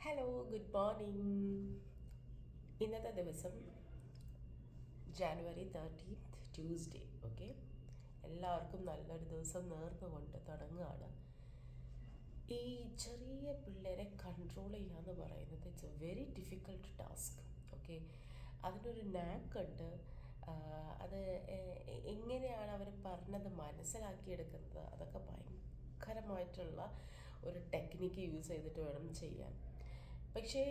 Hello, good morning. ഇന്നത്തെ ദിവസം January 13 Tuesday. Okay, എല്ലാവർക്കും നല്ലൊരു ദിവസം നേർന്നുകൊണ്ട് തുടങ്ങുകയാണ്. ഈ ചെറിയ പിള്ളേരെ കൺട്രോൾ ചെയ്യുക എന്ന് പറയുന്നത് it's A very difficult task. Okay, അതിനൊരു നാക്കുണ്ട്. അത് എങ്ങനെയാണ് അവർ പറഞ്ഞത് മനസ്സിലാക്കിയെടുക്കുന്നത്, അതൊക്കെ ഭയങ്കരമായിട്ടുള്ള ഒരു ടെക്നിക്ക് യൂസ് ചെയ്തിട്ട് വേണം ചെയ്യാൻ. പക്ഷേ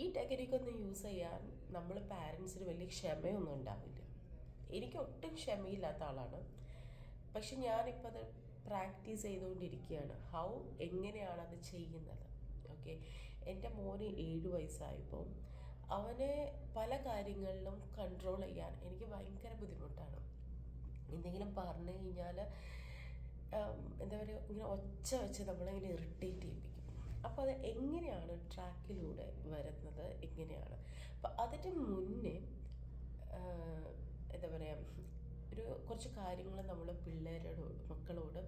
ഈ ടെക്നിക്കൊന്നും യൂസ് ചെയ്യാൻ നമ്മൾ പാരൻസിന് വലിയ ക്ഷമയൊന്നും ഉണ്ടാവില്ല. എനിക്ക് ഒട്ടും ക്ഷമയില്ലാത്ത ആളാണ്. പക്ഷെ ഞാനിപ്പോൾ അത് പ്രാക്ടീസ് ചെയ്തുകൊണ്ടിരിക്കുകയാണ്. എങ്ങനെയാണ് അത് ചെയ്യുന്നത്. ഓക്കെ, എൻ്റെ മോന് 7 വയസ്സായപ്പോൾ അവനെ പല കാര്യങ്ങളിലും കൺട്രോൾ ചെയ്യാൻ എനിക്ക് ഭയങ്കര ബുദ്ധിമുട്ടാണ്. എന്തെങ്കിലും പറഞ്ഞു കഴിഞ്ഞാൽ എന്താ പറയുക, ഇങ്ങനെ ഒച്ച വെച്ച് നമ്മളിങ്ങനെ ഇറിറ്റേറ്റ് ചെയ്യിപ്പിക്കും. അപ്പോൾ അത് എങ്ങനെയാണ് ട്രാക്കിലൂടെ വരുന്നത്, എങ്ങനെയാണ്. അപ്പോൾ അതിന് മുന്നേ എന്താ പറയുക, കുറച്ച് കാര്യങ്ങൾ നമ്മൾ മക്കളോട്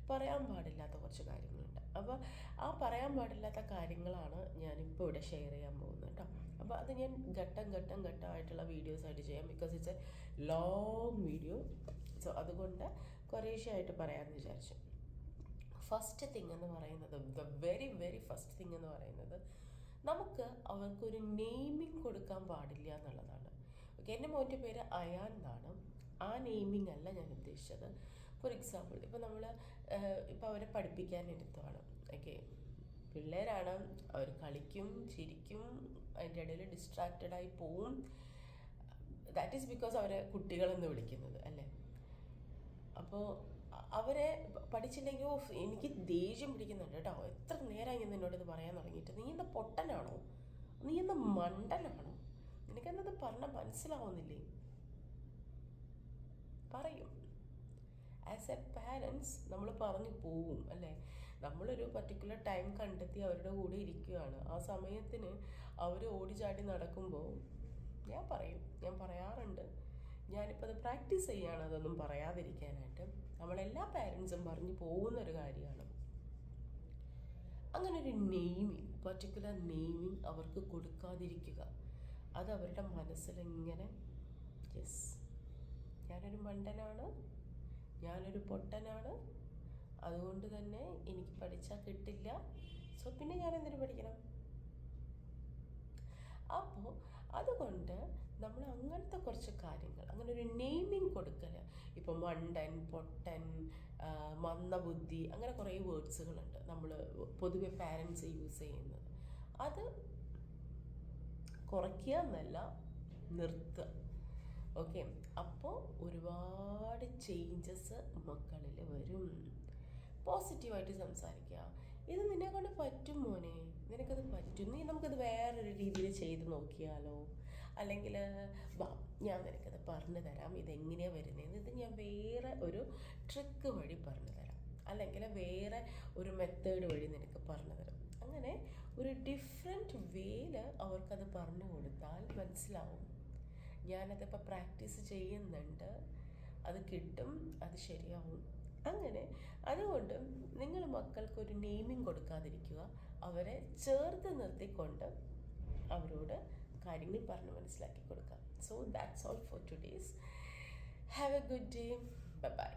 പറയാൻ പാടില്ലാത്ത കുറച്ച് കാര്യങ്ങളുണ്ട്. അപ്പോൾ ആ പറയാൻ പാടില്ലാത്ത കാര്യങ്ങളാണ് ഞാനിപ്പോൾ ഇവിടെ ഷെയർ ചെയ്യാൻ പോകുന്നത് കേട്ടോ. അപ്പോൾ അത് ഞാൻ ഘട്ടമായിട്ടുള്ള വീഡിയോസായിട്ട് ചെയ്യാം. Because it's A long video. So അതുകൊണ്ട് കുറേശ്ശെയായിട്ട് പറയാമെന്ന് വിചാരിച്ചു. ഫസ്റ്റ് തിങ് എന്ന് പറയുന്നത്, ദ വെരി ഫസ്റ്റ് തിങ് എന്ന് പറയുന്നത്, നമുക്ക് അവർക്കൊരു നെയിമിങ് കൊടുക്കാൻ പാടില്ല എന്നുള്ളതാണ്. ഓക്കെ, എൻ്റെ മോൻ്റെ പേര് അയാൻ എന്നാണ്. ആ നെയിമിങ് അല്ല ഞാൻ ഉദ്ദേശിച്ചത്. ഫോർ എക്സാമ്പിൾ, ഇപ്പോൾ അവരെ പഠിപ്പിക്കാൻ എടുത്തതാണ്. ഓക്കെ, പിള്ളേരാണ്, അവർ കളിക്കും, ചിരിക്കും, അതിൻ്റെ ഇടയിൽ ഡിസ്ട്രാക്റ്റഡായി പോവും. ദാറ്റ് ഈസ് ബിക്കോസ് അവരെ കുട്ടികളെന്ന് വിളിക്കുന്നത് അല്ലേ. അപ്പോൾ അവരെ പഠിച്ചില്ലെങ്കിൽ എനിക്ക് ദേഷ്യം പിടിക്കുന്നുണ്ട് കേട്ടോ. എത്ര നേരമായി ഞാൻ നിന്നോട് ഇത് പറയാൻ തുടങ്ങിയിട്ട്. നീ എന്താ പൊട്ടനാണോ, നീ എന്താ മണ്ടനാണോ, നിനക്കെന്നത് പറഞ്ഞാൽ മനസ്സിലാവുന്നില്ലേ? പറയും. ആസ് എ പാരൻസ് നമ്മൾ പറഞ്ഞു പോവും അല്ലേ. നമ്മളൊരു പർട്ടിക്കുലർ ടൈം കണ്ടെത്തി അവരുടെ കൂടെ ഇരിക്കുകയാണ്. ആ സമയത്തിന് അവർ ഓടിച്ചാടി നടക്കുമ്പോൾ ഞാൻ പറയാറുണ്ട്. ഞാനിപ്പോൾ അത് പ്രാക്ടീസ് ചെയ്യുകയാണ് അതൊന്നും പറയാതിരിക്കാനായിട്ട്. നമ്മളെല്ലാ പാരൻസും പറഞ്ഞു പോകുന്നൊരു കാര്യമാണ്. അങ്ങനെ ഒരു പർട്ടിക്കുലർ നെയിമിങ് അവർക്ക് കൊടുക്കാതിരിക്കുക. അത് അവരുടെ മനസ്സിലിങ്ങനെ, യെസ്, ഞാനൊരു മണ്ടനാണ്, ഞാനൊരു പൊട്ടനാണ്, അതുകൊണ്ട് തന്നെ എനിക്ക് പഠിച്ചാൽ കിട്ടില്ല, സോ പിന്നെ ഞാൻ എന്തിനു പഠിക്കണം. അപ്പോൾ അതുകൊണ്ട് നമ്മൾ അങ്ങനത്തെ കുറച്ച് കാര്യങ്ങൾ, അങ്ങനെ ഒരു നെയിമിങ് കൊടുക്കൽ. ഇപ്പോൾ മണ്ടൻ, പൊട്ടൻ, മന്ദബുദ്ധി, അങ്ങനെ കുറേ വേർഡ്സുകളുണ്ട് നമ്മൾ പൊതുവെ പാരൻസ് യൂസ് ചെയ്യുന്നത്. അത് കുറയ്ക്കുക എന്നല്ല, നിർത്തുക. ഓക്കെ, അപ്പോൾ ഒരുപാട് ചേഞ്ചസ് മക്കളിൽ വരും. പോസിറ്റീവായിട്ട് സംസാരിക്കുക. ഇത് നിന്നെ കൊണ്ട് പറ്റും മോനെ, നിനക്കത് പറ്റും, നമുക്കത് വേറൊരു രീതിയിൽ ചെയ്ത് നോക്കിയാലോ, അല്ലെങ്കിൽ ഞാൻ നിനക്കത് പറഞ്ഞു തരാം, ഇതെങ്ങനെയാണ് വരുന്നതെന്ന്, ഇത് ഞാൻ വേറെ ഒരു ട്രിക്ക് വഴി പറഞ്ഞു തരാം, അല്ലെങ്കിൽ വേറെ ഒരു മെത്തേഡ് വഴി നിനക്ക് പറഞ്ഞു തരാം. അങ്ങനെ ഒരു ഡിഫറെൻറ്റ് വേയിൽ അവർക്കത് പറഞ്ഞു കൊടുത്താൽ മനസ്സിലാവും. ഞാനതിപ്പോൾ പ്രാക്ടീസ് ചെയ്യുന്നുണ്ട്, അത് കിട്ടും, അത് ശരിയാവും. അങ്ങനെ അതുകൊണ്ട് നിങ്ങൾ മക്കൾക്കൊരു നെയിമിങ് കൊടുക്കാതിരിക്കുക. അവരെ ചേർത്ത് നിർത്തിക്കൊണ്ട് അവരോട് കാര്യങ്ങൾ പറഞ്ഞ് മനസ്സിലാക്കി കൊടുക്കുക. So that's all for today's. Have a good day. By.